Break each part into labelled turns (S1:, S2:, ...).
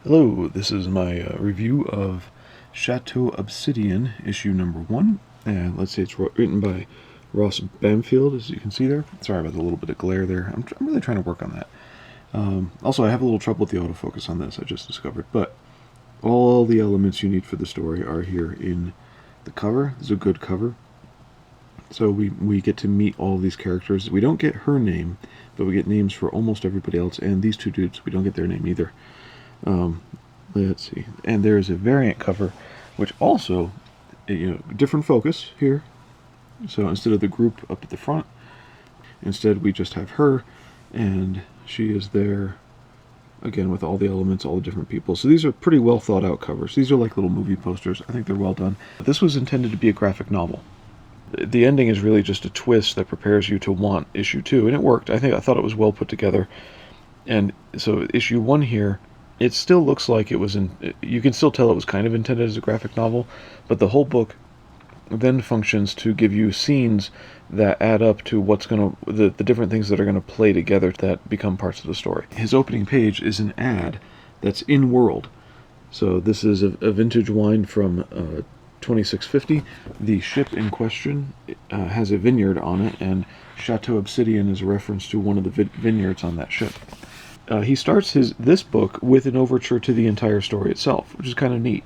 S1: Hello, this is my review of Chateau Obsidian, issue number 1. And let's say it's written by Ross Bampfylde, as you can see there. Sorry about the little bit of glare there. I'm really trying to work on that. Also, I have a little trouble with the autofocus on this, I just discovered. But all the elements you need for the story are here in the cover. This is a good cover. So we get to meet all these characters. We don't get her name, but we get names for almost everybody else. And these two dudes, we don't get their name either. Let's see, and there's a variant cover which also, different focus here. So instead of the group up at the front, instead we just have her, and she is there again with all the elements, all the different people. So these are pretty well thought out covers. These are like little movie posters. I think they're well done. This was intended to be a graphic novel. The ending is really just a twist that prepares you to want issue 2, and it worked. I thought it was well put together. And so issue 1 here, it still looks like it was you can still tell it was kind of intended as a graphic novel, but the whole book then functions to give you scenes that add up to the different things that are gonna play together that become parts of the story. His opening page is an ad that's in world. So this is a vintage wine from 2650. The ship in question has a vineyard on it, and Chateau Obsidian is a reference to one of the vineyards on that ship. He starts this book with an overture to the entire story itself, which is kind of neat.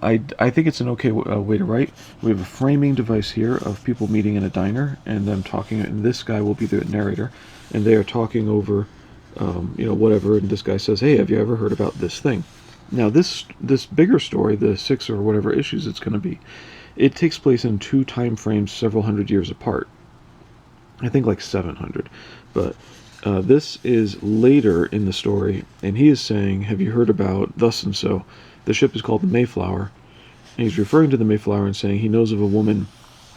S1: I think it's an okay way to write. We have a framing device here of people meeting in a diner and them talking, and this guy will be the narrator, and they are talking over, whatever, and this guy says, "Hey, have you ever heard about this thing?" Now, this bigger story, the 6 or whatever issues it's going to be, it takes place in 2 time frames several hundred years apart. I think like 700, but this is later in the story, and he is saying, "Have you heard about thus and so?" The ship is called the Mayflower, and he's referring to the Mayflower and saying he knows of a woman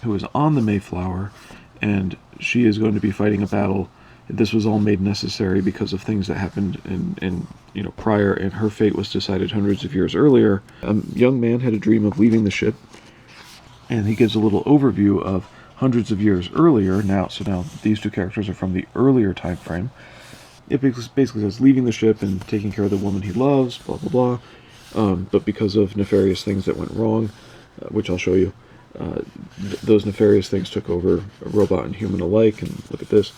S1: who is on the Mayflower, and she is going to be fighting a battle. This was all made necessary because of things that happened in prior, and her fate was decided hundreds of years earlier. A young man had a dream of leaving the ship, and he gives a little overview of hundreds of years earlier. Now these 2 characters are from the earlier time frame. It basically says leaving the ship and taking care of the woman he loves, blah blah blah. But because of nefarious things that went wrong, which I'll show you, those nefarious things took over robot and human alike. And look at this.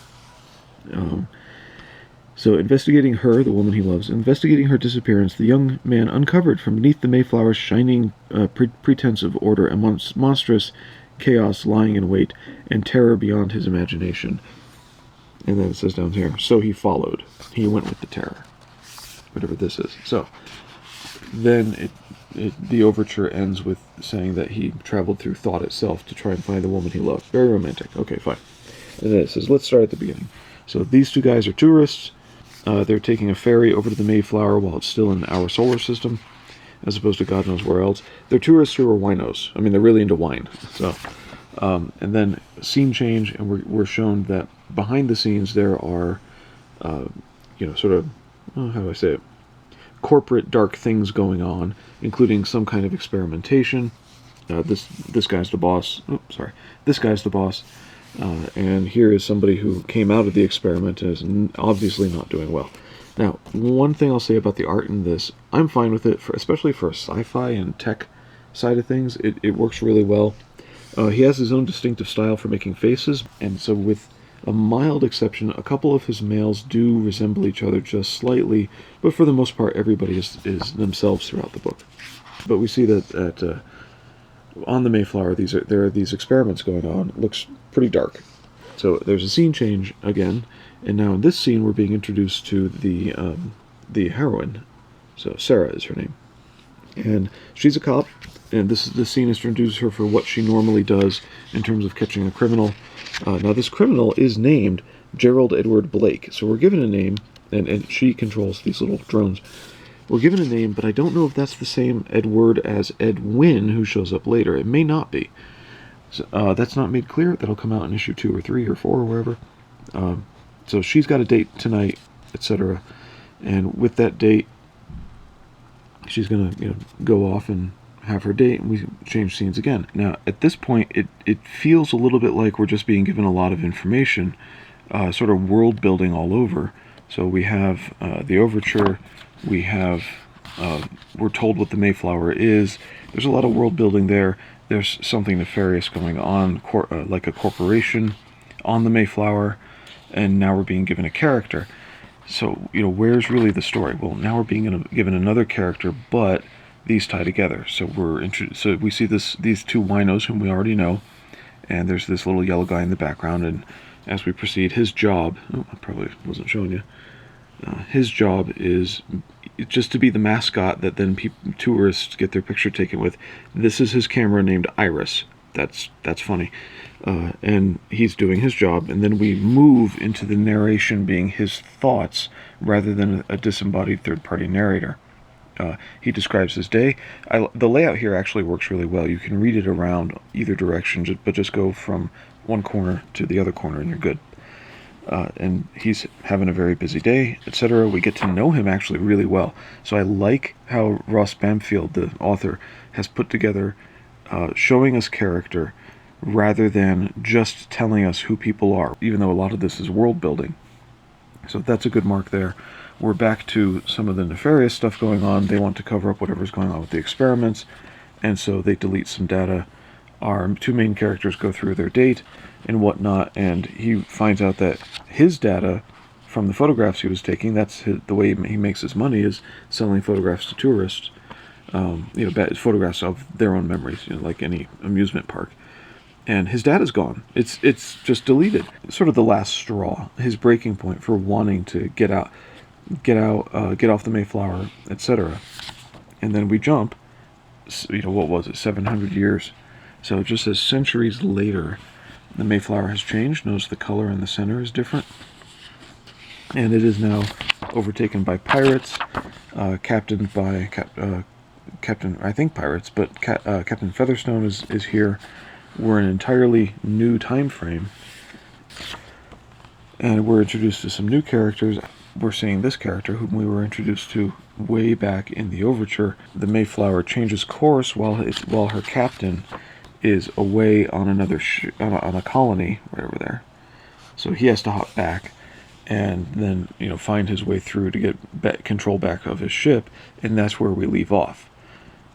S1: So investigating her, the woman he loves, investigating her disappearance, the young man uncovered from beneath the Mayflower's shining pretense of order a monstrous chaos lying in wait, and terror beyond his imagination. And then it says down here, so he followed. He went with the terror. Whatever this is. So, then the overture ends with saying that he traveled through thought itself to try and find the woman he loved. Very romantic. Okay, fine. And then it says, let's start at the beginning. So these 2 guys are tourists. They're taking a ferry over to the Mayflower while it's still in our solar system, as opposed to God knows where else. They're tourists who are winos. I mean, they're really into wine. So, and then scene change, and we're shown that behind the scenes there are, sort of, how do I say it? Corporate dark things going on, including some kind of experimentation. This guy's the boss. Oh, sorry. This guy's the boss. And here is somebody who came out of the experiment and is obviously not doing well. Now, one thing I'll say about the art in this, I'm fine with it, especially for a sci-fi and tech side of things. It works really well. He has his own distinctive style for making faces, and so with a mild exception, a couple of his males do resemble each other just slightly, but for the most part, everybody is themselves throughout the book. But we see that on the Mayflower, there are these experiments going on. It looks pretty dark. So there's a scene change again, and now in this scene we're being introduced to the heroine. So Sarah is her name, and she's a cop. And this scene is to introduce her for what she normally does in terms of catching a criminal. Now this criminal is named Gerald Edward Blake. So we're given a name, and she controls these little drones. We're given a name, but I don't know if that's the same Edward as Edwin, who shows up later. It may not be. So, that's not made clear. That'll come out in issue 2 or 3 or 4 or wherever. So she's got a date tonight, etc. And with that date, she's going to go off and have her date, and we change scenes again. Now, at this point, it feels a little bit like we're just being given a lot of information, sort of world building all over. So we have the overture, we have We're told what the Mayflower is. There's a lot of world building there. There's something nefarious going on, like a corporation on the Mayflower, and now we're being given a character. So, where's really the story? Well, now we're being given another character, but these tie together. So so we see these two winos whom we already know, and there's this little yellow guy in the background, and as we proceed, his job, I probably wasn't showing you, his job is just to be the mascot that then tourists get their picture taken with. This is his camera named Iris. That's funny. And he's doing his job, and then we move into the narration being his thoughts rather than a disembodied third-party narrator. He describes his day. The layout here actually works really well. You can read it around either direction, but just go from one corner to the other corner and you're good. And he's having a very busy day, etc. We get to know him actually really well. So I like how Ross Bampfylde, the author, has put together showing us character rather than just telling us who people are, even though a lot of this is world building. So that's a good mark there. We're back to some of the nefarious stuff going on. They want to cover up whatever's going on with the experiments, and so they delete some data. Our two main characters go through their date and whatnot, and he finds out that his data from the photographs he was taking, that's the way he makes his money, is selling photographs to tourists. Photographs of their own memories, like any amusement park. And his data's gone. It's just deleted. It's sort of the last straw, his breaking point for wanting to get off the Mayflower, etc. And then we jump, what was it, 700 years. So just as centuries later, the Mayflower has changed. Notice the color in the center is different. And it is now overtaken by pirates, captained by Captain, I think pirates, but Captain Featherstone is here. We're in an entirely new time frame. And we're introduced to some new characters. We're seeing this character, whom we were introduced to way back in the overture. The Mayflower changes course while her captain is away on on a colony right over there. So he has to hop back and then find his way through to get control back of his ship, and that's where we leave off.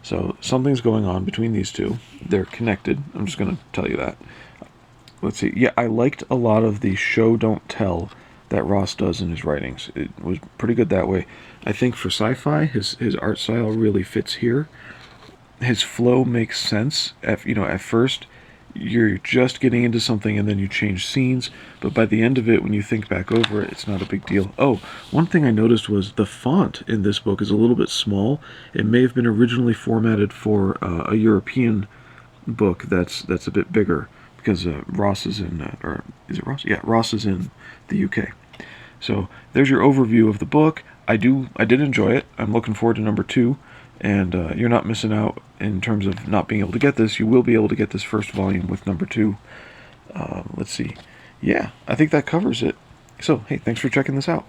S1: So something's going on between these two. They're connected. I'm just going to tell you that. Let's see. Yeah, I liked a lot of the show don't tell that Ross does in his writings. It was pretty good that way. I think for sci-fi, his art style really fits here. His flow makes sense. At first, you're just getting into something and then you change scenes, but by the end of it, when you think back over it, it's not a big deal. Oh, one thing I noticed was the font in this book is a little bit small. It may have been originally formatted for a European book that's a bit bigger, because Ross is in, or is it Ross? Yeah, Ross is in the UK. So there's your overview of the book. I did enjoy it. I'm looking forward to number 2. And you're not missing out in terms of not being able to get this. You will be able to get this first volume with number 2. Let's see. Yeah, I think that covers it. So, hey, thanks for checking this out.